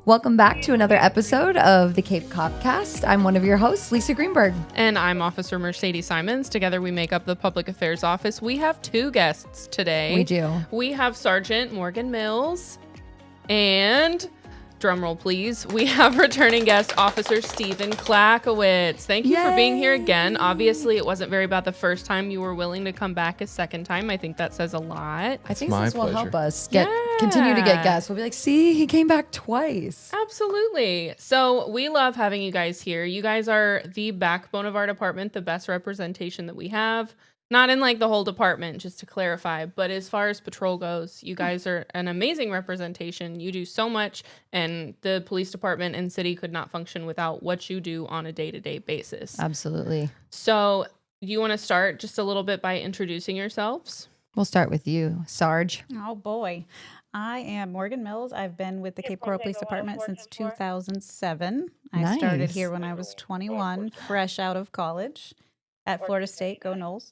Welcome back to another episode of the Cape CopCast. I'm one of your hosts, Lisa Greenberg. And I'm Officer Mercedes Simons. Together we make up the Public Affairs Office. We have two guests today. We do. We have Sergeant Morgan Mills and, drumroll please, we have returning guest Officer Stephen Klakowicz. Thank you for being here again. Obviously, it wasn't very bad the first time. You were willing to come back a second time. I think that says a lot. I think this will help us continue to get guests. We'll be like, see, he came back twice. Absolutely. So we love having you guys here. You guys are the backbone of our department, the best representation that we have. Not in like the whole department, just to clarify, but as far as patrol goes, you guys are an amazing representation. You do so much, and the police department and city could not function without what you do on a day-to-day basis. Absolutely. So you want to start just a little bit by introducing yourselves? We'll start with you, Sarge. Oh boy. I am Morgan Mills. I've been with the Cape Coral Police Department since 2007. I started here when I was 21, fresh out of college at Florida State. Go Noles.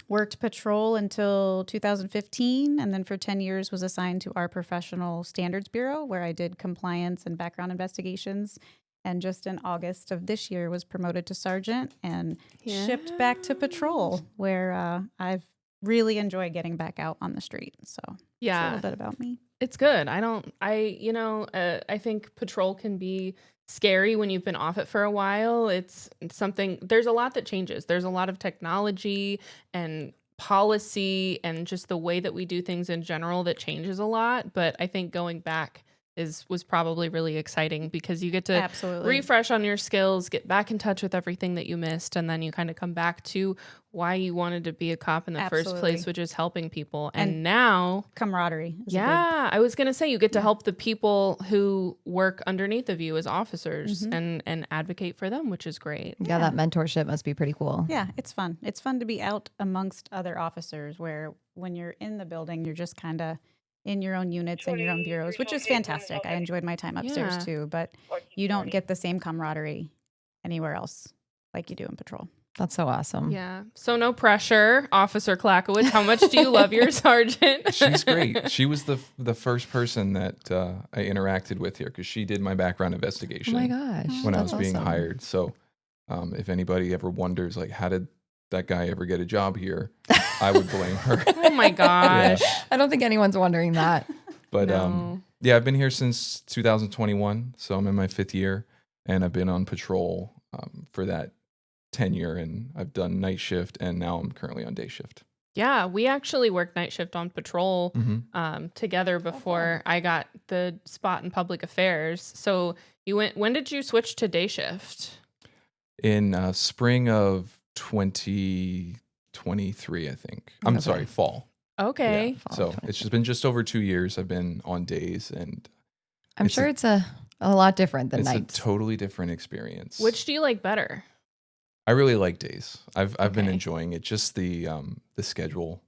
Worked patrol until 2015, and then for 10 years was assigned to our professional standards bureau, where I did compliance and background investigations. And just in August of this year was promoted to sergeant and shipped back to patrol, where I've really enjoyed getting back out on the street. So that's a little bit about me. It's good. I think patrol can be scary when you've been off it for a while. It's something, there's a lot that changes. There's a lot of technology and policy and just the way that we do things in general that changes a lot. But I think going back was probably really exciting because you get to refresh on your skills, get back in touch with everything that you missed, and then you kind of come back to why you wanted to be a cop in the first place, which is helping people. And now camaraderie. I was going to say you get to help the people who work underneath of you as officers and advocate for them, which is great. Yeah, that mentorship must be pretty cool. Yeah, it's fun. It's fun to be out amongst other officers where when you're in the building, you're just kind of in your own units and your own bureaus, which is fantastic. I enjoyed my time upstairs too, but you don't get the same camaraderie anywhere else like you do in patrol. That's so awesome. Yeah. So no pressure, Officer Klackowicz. How much do you love your sergeant? She's great. She was the first person that I interacted with here because she did my background investigation. Oh my gosh. When I was being hired. So if anybody ever wonders, like, how did that guy ever get a job here? I would blame her. Oh my gosh. Yeah. I don't think anyone's wondering that. But I've been here since 2021. So I'm in my 5th year and I've been on patrol for that tenure, and I've done night shift and now I'm currently on day shift. Yeah, we actually worked night shift on patrol together before I got the spot in public affairs. So when did you switch to day shift? In spring of 2023, I think. I'm sorry, fall. Okay. Yeah. So it's just been just over 2 years I've been on days, and I'm sure it's a lot different than nights. It's a totally different experience. Which do you like better? I really like days. I've been enjoying it. Just the schedule.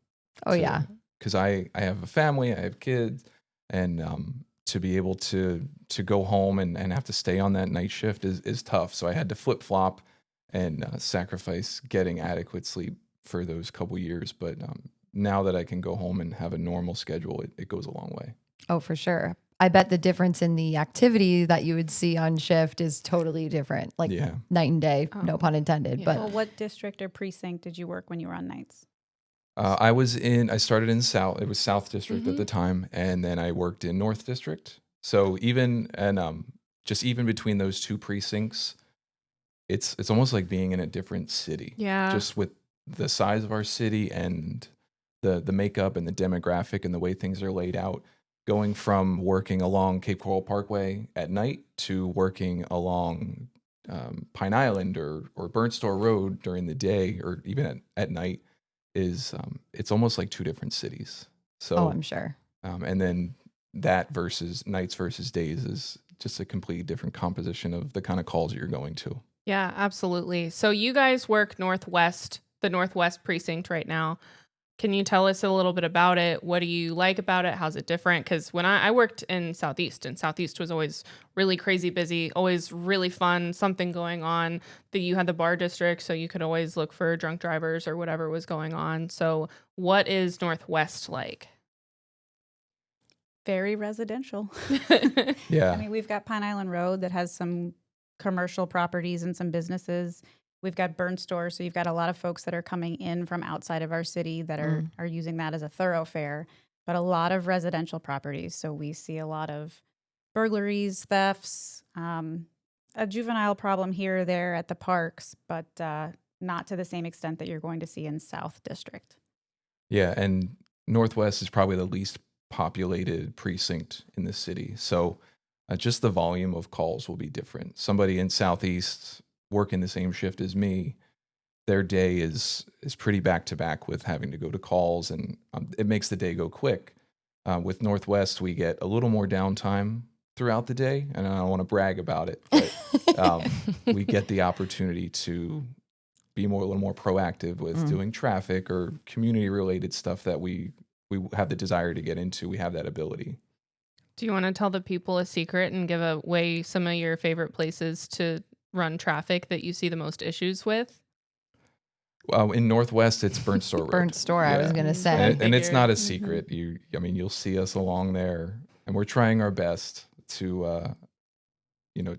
Oh yeah. Because I have a family, I have kids, and to be able to go home and have to stay on that night shift is tough. So I had to flip flop and sacrifice getting adequate sleep for those couple years. But now that I can go home and have a normal schedule, it goes a long way. Oh, for sure. I bet the difference in the activity that you would see on shift is totally different, like night and day, no pun intended. Yeah. But Well, what district or precinct did you work when you were on nights? I started in South, it was South District at the time, and then I worked in North District. So even between those two precincts, it's almost like being in a different city. Yeah. Just with the size of our city and the makeup and the demographic and the way things are laid out. Going from working along Cape Coral Parkway at night to working along Pine Island or Burnt Store Road during the day or even at night is it's almost like two different cities. So I'm sure. And then that versus nights versus days is just a completely different composition of the kind of calls you're going to. Yeah, absolutely. So you guys work the Northwest precinct right now. Can you tell us a little bit about it? What do you like about it? How's it different? Because when I worked in Southeast, and Southeast was always really crazy busy, always really fun, something going on. You had the bar district, so you could always look for drunk drivers or whatever was going on. So what is Northwest like? very residential. Yeah. I mean, we've got Pine Island Road that has some commercial properties and some businesses. We've got Burn Store, so you've got a lot of folks that are coming in from outside of our city that are using that as a thoroughfare, but a lot of residential properties. So we see a lot of burglaries, thefts, a juvenile problem here or there at the parks, but not to the same extent that you're going to see in South District. Yeah, and Northwest is probably the least populated precinct in the city. So just the volume of calls will be different. Somebody in Southeast working the same shift as me, their day is pretty back to back with having to go to calls, and it makes the day go quick. With Northwest, we get a little more downtime throughout the day, and I don't want to brag about it, but we get the opportunity to be a little more proactive with doing traffic or community related stuff that we have the desire to get into. We have that ability. Do you want to tell the people a secret and give away some of your favorite places to run traffic that you see the most issues with? In Northwest, it's Burnt Store Road. Burnt Store, I was going to say. And it's not a secret. You'll see us along there, and we're trying our best to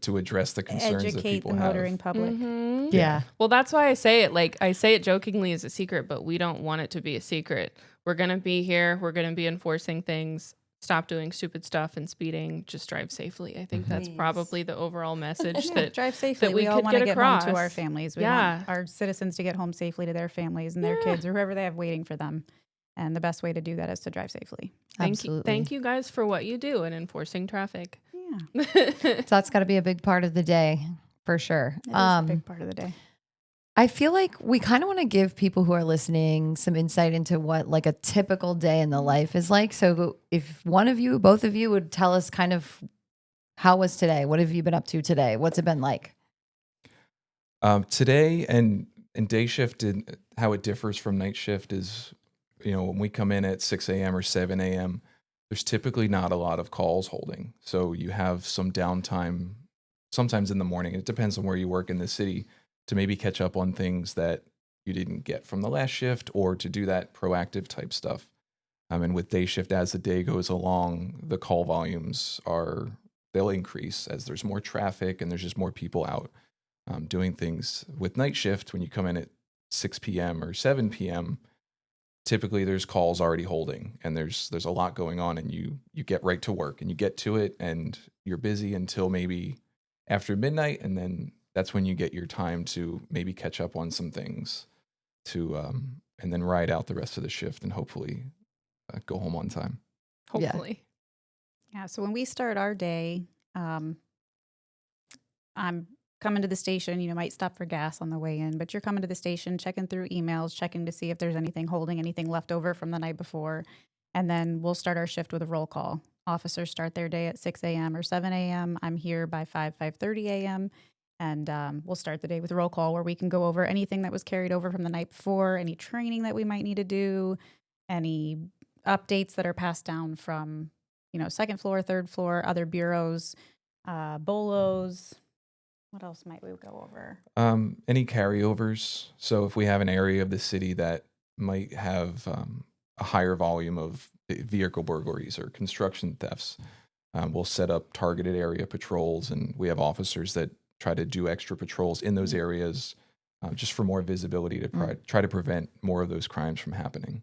to address the concerns that people have. Educate the motoring public. Mm-hmm. Yeah. Well, that's why I say it. I say it jokingly as a secret, but we don't want it to be a secret. We're going to be here. We're going to be enforcing things. Stop doing stupid stuff and speeding. Just drive safely. I think that's probably the overall message that drive safely. That we all want to get across. home to our families. We want our citizens to get home safely to their families and their kids or whoever they have waiting for them. And the best way to do that is to drive safely. Thank you guys for what you do in enforcing traffic. Yeah. So that's got to be a big part of the day for sure. It is a big part of the day. I feel like we kind of want to give people who are listening some insight into what like a typical day in the life is like. So if both of you would tell us kind of how was today? What have you been up to today? What's it been like? Today and day shift, how it differs from night shift is, when we come in at 6 a.m. or 7 a.m., there's typically not a lot of calls holding. So you have some downtime sometimes in the morning. It depends on where you work in the city to maybe catch up on things that you didn't get from the last shift or to do that proactive type stuff. And with day shift, as the day goes along, the call volumes they'll increase as there's more traffic and there's just more people out doing things. With night shift, when you come in at 6 p.m. or 7 p.m., typically there's calls already holding and there's a lot going on, and you get right to work and you get to it and you're busy until maybe after midnight, and then that's when you get your time to maybe catch up on some things and then ride out the rest of the shift and hopefully go home on time. Hopefully. Yeah. So when we start our day, I'm coming to the station. You might stop for gas on the way in, but you're coming to the station, checking through emails, checking to see if there's anything holding, anything left over from the night before. And then we'll start our shift with a roll call. Officers start their day at 6 a.m. or 7 a.m. I'm here by 5:30 a.m. And we'll start the day with a roll call where we can go over anything that was carried over from the night before, any training that we might need to do, any updates that are passed down from, second floor, third floor, other bureaus, BOLOs. What else might we go over? Any carryovers. So if we have an area of the city that might have a higher volume of vehicle burglaries or construction thefts, we'll set up targeted area patrols, and we have officers that try to do extra patrols in those areas just for more visibility to try to prevent more of those crimes from happening.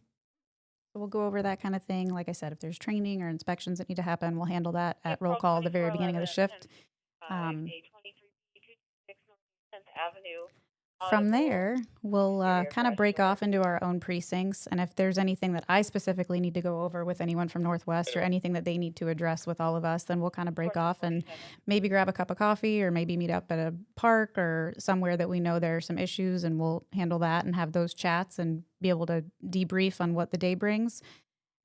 We'll go over that kind of thing. Like I said, if there's training or inspections that need to happen, we'll handle that at roll call at the very beginning of the shift. From there, we'll kind of break off into our own precincts. And if there's anything that I specifically need to go over with anyone from Northwest or anything that they need to address with all of us, then we'll kind of break off and maybe grab a cup of coffee or maybe meet up at a park or somewhere that we know there are some issues, and we'll handle that and have those chats and be able to debrief on what the day brings.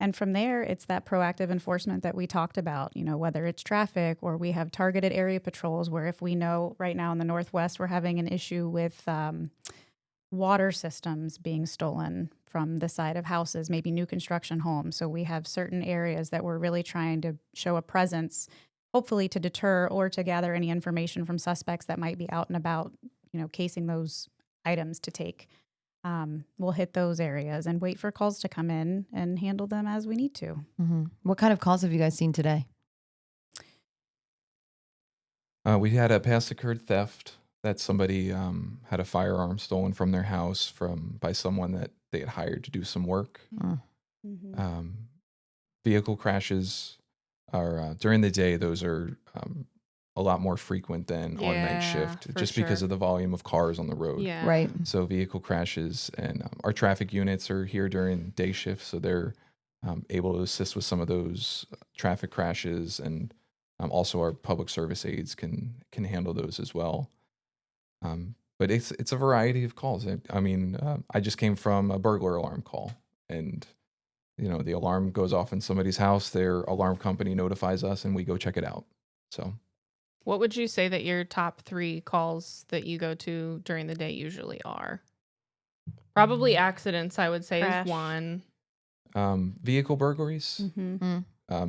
And from there, it's that proactive enforcement that we talked about, whether it's traffic or we have targeted area patrols where if we know right now in the Northwest we're having an issue with water systems being stolen from the side of houses, maybe new construction homes. So we have certain areas that we're really trying to show a presence, hopefully to deter or to gather any information from suspects that might be out and about, casing those items to take. we'll hit those areas and wait for calls to come in and handle them as we need to. Mm-hmm. What kind of calls have you guys seen today? We had a past occurred theft that somebody had a firearm stolen from their house by someone that they had hired to do some work. Mm-hmm. Vehicle crashes are during the day. Those are a lot more frequent than on night shift, for just because sure. of the volume of cars on the road. Yeah. Right. So vehicle crashes, and our traffic units are here during day shift, so they're able to assist with some of those traffic crashes, and also our public service aides can handle those as well. But it's a variety of calls. I mean, I just came from a burglar alarm call, and the alarm goes off in somebody's house. Their alarm company notifies us, and we go check it out. So, What would you say that your top 3 calls that you go to during the day usually are? Probably accidents, I would say, Crash. is one. vehicle burglaries. Mm-hmm.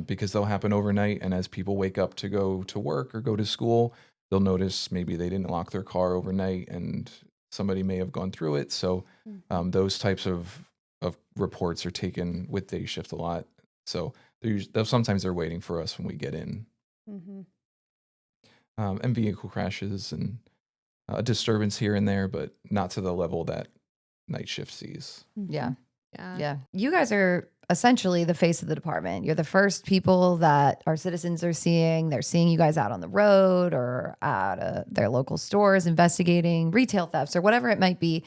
Because they'll happen overnight, and as people wake up to go to work or go to school, they'll notice maybe they didn't lock their car overnight and somebody may have gone through it. So those types of reports are taken with day shift a lot. So sometimes they're waiting for us when we get in. Mm-hmm. And vehicle crashes and a disturbance here and there, but not to the level that night shift sees. Yeah. Yeah. Yeah. You guys are essentially the face of the department. You're the first people that our citizens are seeing. They're seeing you guys out on the road or at their local stores investigating retail thefts or whatever it might be.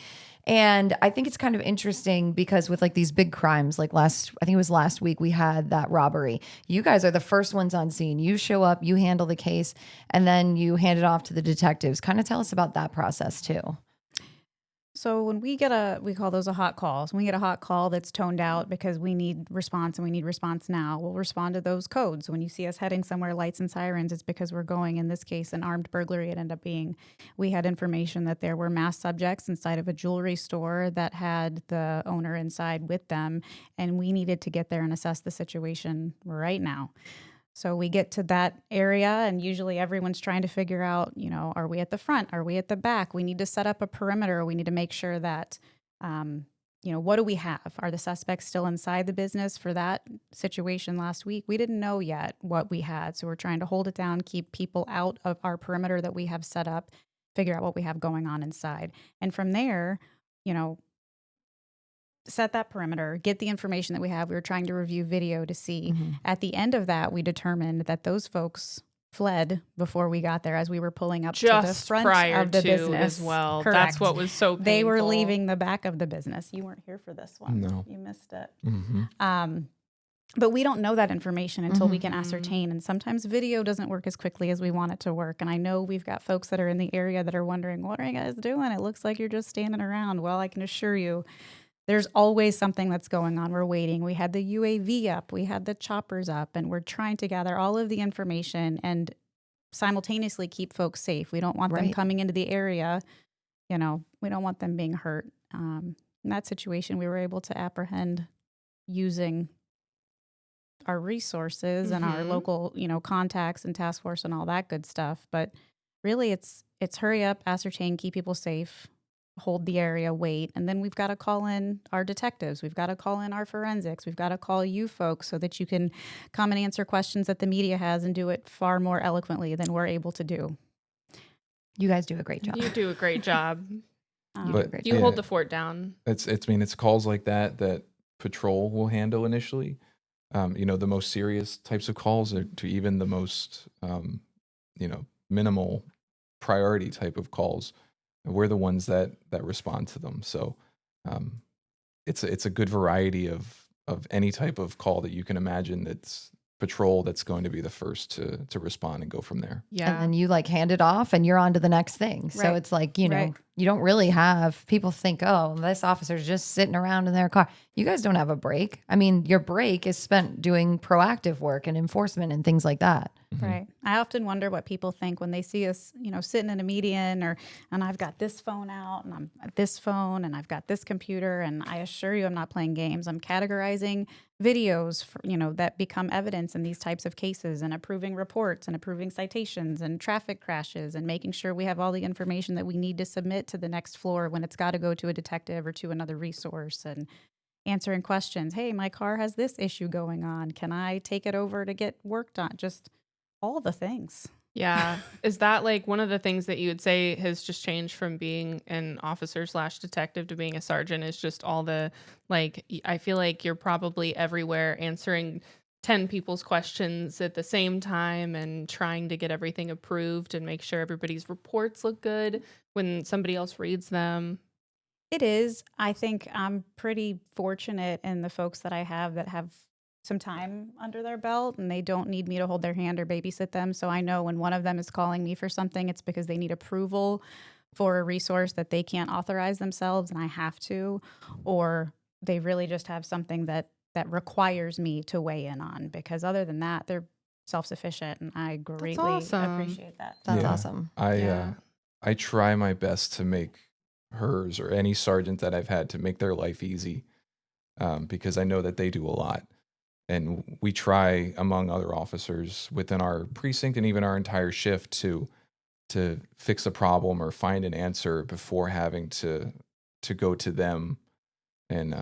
And I think it's kind of interesting because with like these big crimes, like I think it was last week, we had that robbery. You guys are the first ones on scene. You show up, you handle the case, and then you hand it off to the detectives. Kind of tell us about that process too. So when we call those a hot call. So when we get a hot call that's toned out because we need response and we need response now, we'll respond to those codes. So when you see us heading somewhere, lights and sirens, it's because we're going, in this case, an armed burglary. It ended up being, we had information that there were masked subjects inside of a jewelry store that had the owner inside with them. And we needed to get there and assess the situation right now. So we get to that area, and usually everyone's trying to figure out, are we at the front? Are we at the back? We need to set up a perimeter. We need to make sure that, what do we have? Are the suspects still inside the business? For that situation last week, we didn't know yet what we had. So we're trying to hold it down, keep people out of our perimeter that we have set up, figure out what we have going on inside. And from there, set that perimeter, get the information that we have. We were trying to review video to see. At the end of that, we determined that those folks fled before we got there as we were pulling up to the front prior of the to business as well. Correct. That's what was so painful. They were leaving the back of the business. You weren't here for this one. No. You missed it. Mm-hmm. But we don't know that information until we can ascertain. And sometimes video doesn't work as quickly as we want it to work. And I know we've got folks that are in the area that are wondering, what are you guys doing? It looks like you're just standing around. Well, I can assure you, there's always something that's going on. We're waiting. We had the UAV up. We had the choppers up. And we're trying to gather all of the information and simultaneously keep folks safe. We don't want them coming into the area. We don't want them being hurt. In that situation, we were able to apprehend using our resources and our local, contacts and task force and all that good stuff. But really, it's hurry up, ascertain, keep people safe, hold the area, wait. And then we've got to call in our detectives. We've got to call in our forensics. We've got to call you folks so that you can come and answer questions that the media has and do it far more eloquently than we're able to do. You guys do a great job. You do a great job. But You hold the fort down. It's calls like that patrol will handle initially. The most serious types of calls are to even the most, minimal priority type of calls. We're the ones that respond to them. So it's a good variety of any type of call that you can imagine that's patrol that's going to be the first to respond and go from there. Yeah. And then you hand it off and you're on to the next thing. So it's like, you don't really have, people think, oh, this officer's just sitting around in their car. You guys don't have a break. I mean, your break is spent doing proactive work and enforcement and things like that. Right. I often wonder what people think when they see us, sitting in a median and I've got this phone out and I'm at this phone and I've got this computer, and I assure you I'm not playing games. I'm categorizing videos for, that become evidence in these types of cases and approving reports and approving citations and traffic crashes and making sure we have all the information that we need to submit it to the next floor when it's got to go to a detective or to another resource, and answering questions. Hey, my car has this issue going on. Can I take it over to get worked on? Just all the things. Yeah. Is that like one of the things that you would say has just changed from being an officer / detective to being a sergeant is just all the, like, I feel like you're probably everywhere answering 10 people's questions at the same time and trying to get everything approved and make sure everybody's reports look good when somebody else reads them. It is. I think I'm pretty fortunate in the folks that I have that have some time under their belt and they don't need me to hold their hand or babysit them. So I know when one of them is calling me for something, it's because they need approval for a resource that they can't authorize themselves and I have to, or they really just have something that requires me to weigh in on, because other than that, they're self-sufficient and I greatly awesome. appreciate that. That's Yeah. awesome. I try my best to make hers or any sergeant that I've had to make their life easy, because I know that they do a lot. And we try, among other officers within our precinct and even our entire shift, to fix a problem or find an answer before having to go to them. And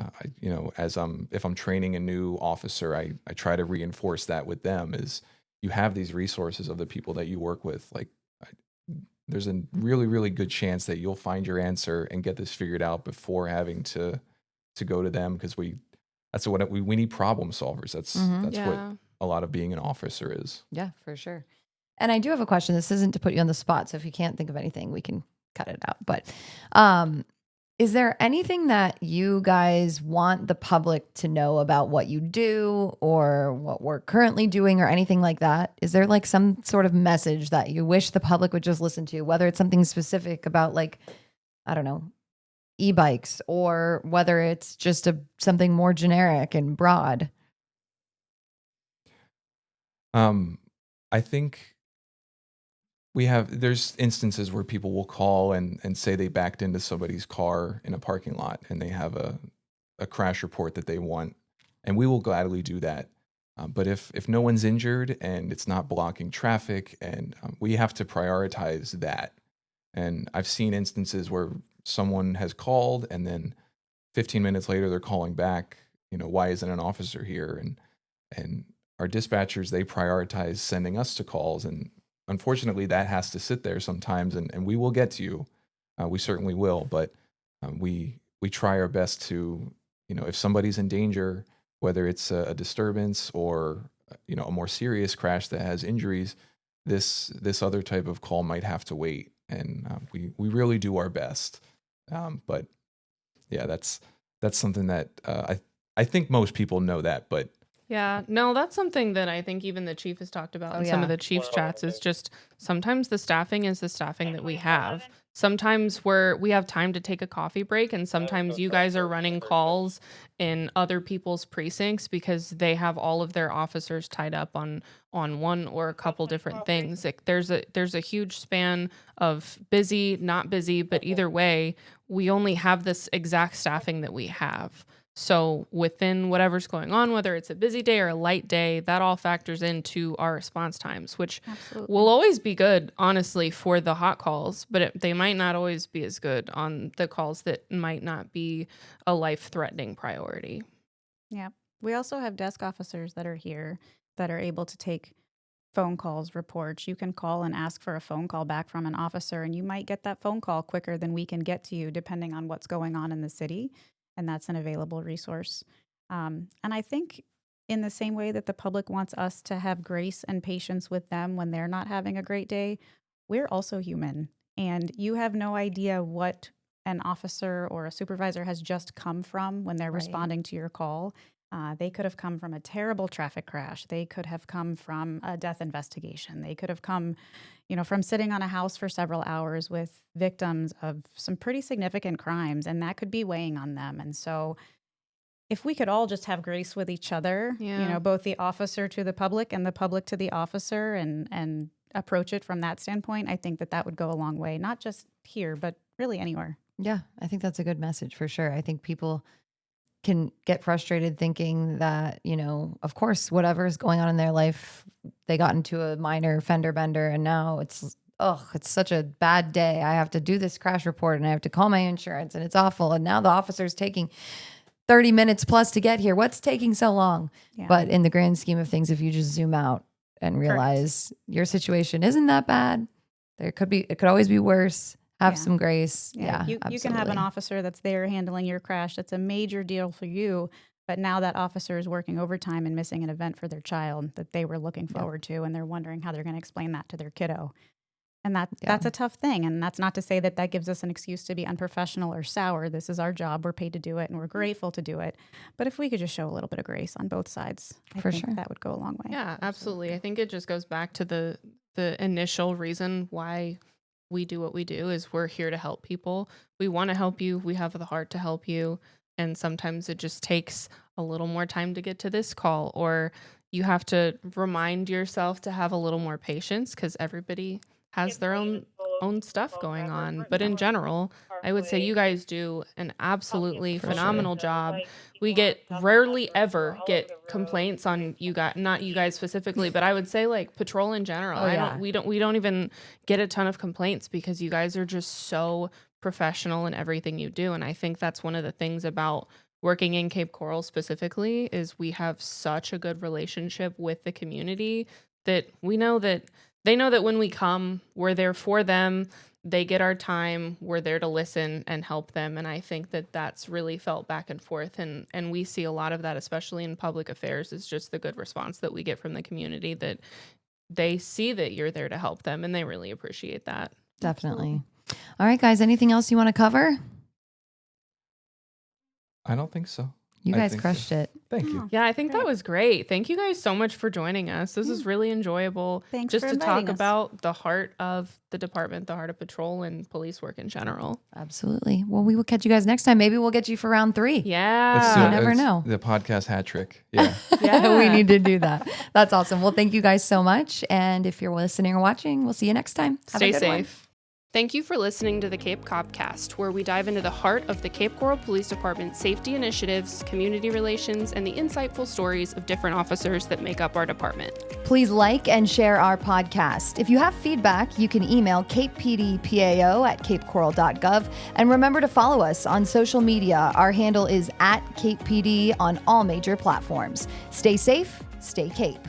if I'm training a new officer, I try to reinforce that with them, is you have these resources of the people that you work with. Like, there's a really, really good chance that you'll find your answer and get this figured out before having to go to them, because we need problem solvers. That's what a lot of being an officer is. Yeah, for sure. And I do have a question. This isn't to put you on the spot, so if you can't think of anything, we can cut it out. But is there anything that you guys want the public to know about what you do or what we're currently doing or anything like that? Is there like some sort of message that you wish the public would just listen to, whether it's something specific about, like, I don't know, e-bikes, or whether it's just something more generic and broad? I think there's instances where people will call and say they backed into somebody's car in a parking lot and they have a crash report that they want, and we will gladly do that. But if no one's injured and it's not blocking traffic, and we have to prioritize that. And I've seen instances where someone has called and then 15 minutes later they're calling back, why isn't an officer here? And our dispatchers, they prioritize sending us to calls, and unfortunately that has to sit there sometimes, and we will get to you. We certainly will, but we try our best to, if somebody's in danger, whether it's a disturbance or a more serious crash that has injuries, this other type of call might have to wait, and we really do our best. But yeah, that's something that I think most people know that, but Yeah, no, that's something that I think even the chief has talked about in some of the chief's chats, is just sometimes the staffing is the staffing that we have. Sometimes we have time to take a coffee break, and sometimes you guys are running calls in other people's precincts because they have all of their officers tied up on one or a couple different things. Like, there's a huge span of busy, not busy, but either way, we only have this exact staffing that we have. So within whatever's going on, whether it's a busy day or a light day, that all factors into our response times, which will always be good, honestly, for the hot calls, but they might not always be as good on the calls that might not be a life-threatening priority. Yeah. We also have desk officers that are here that are able to take phone calls, reports. You can call and ask for a phone call back from an officer, and you might get that phone call quicker than we can get to you, depending on what's going on in the city. And that's an available resource. And I think in the same way that the public wants us to have grace and patience with them when they're not having a great day, we're also human. And you have no idea what an officer or a supervisor has just come from when they're responding to your call. They could have come from a terrible traffic crash. They could have come from a death investigation. They could have come, from sitting on a house for several hours with victims of some pretty significant crimes, and that could be weighing on them. And so if we could all just have grace with each other, both the officer to the public and the public to the officer, and approach it from that standpoint, I think that would go a long way, not just here, but really anywhere. Yeah, I think that's a good message for sure. I think people can get frustrated thinking that, of course, whatever is going on in their life, they got into a minor fender bender and now it's oh, it's such a bad day. I have to do this crash report and I have to call my insurance and it's awful. And now the officer's taking 30 minutes plus to get here. What's taking so long? Yeah. But in the grand scheme of things, if you just zoom out and realize your situation isn't that bad, it could always be worse. Have Yeah. some grace. Yeah, you can have an officer that's there handling your crash. That's a major deal for you. But now that officer is working overtime and missing an event for their child that they were looking forward to, and they're wondering how they're going to explain that to their kiddo. And that's a tough thing. And that's not to say that gives us an excuse to be unprofessional or sour. This is our job. We're paid to do it, and we're grateful to do it. But if we could just show a little bit of grace on both sides, I think that would go a long way. Yeah, absolutely. I think it just goes back to the initial reason why we do what we do is we're here to help people. We want to help you. We have the heart to help you. And sometimes it just takes a little more time to get to this call, or you have to remind yourself to have a little more patience because everybody has their own stuff going on. But in general, I would say you guys do an absolutely phenomenal job. We rarely ever get complaints on you guys, not you guys specifically, but I would say like patrol in general. We don't even get a ton of complaints because you guys are just so professional in everything you do. And I think that's one of the things about working in Cape Coral specifically is we have such a good relationship with the community that we know that they know that when we come, we're there for them. They get our time. We're there to listen and help them. And I think that that's really felt back and forth. And we see a lot of that, especially in public affairs, is just the good response that we get from the community that they see that you're there to help them. And they really appreciate that. Definitely. All right, guys, anything else you want to cover? I don't think so. You guys crushed it. Thank you. Yeah, I think that was great. Thank you guys so much for joining us. This is really enjoyable. Thanks just for to talk inviting us. about the heart of the department, the heart of patrol and police work in general. Absolutely. Well, we will catch you guys next time. Maybe we'll get you for round 3. Yeah. Let's do You it. never It's know. The podcast hat trick. Yeah. Yeah. We need to do that. That's awesome. Well, thank you guys so much. And if you're listening or watching, we'll see you next time. Have a Stay good one. safe. Thank you for listening to the Cape CopCast, where we dive into the heart of the Cape Coral Police Department's safety initiatives, community relations, and the insightful stories of different officers that make up our department. Please like and share our podcast. If you have feedback, you can email capepdpao@capecoral.gov. And remember to follow us on social media. Our handle is @CapePD on all major platforms. Stay safe, stay Cape.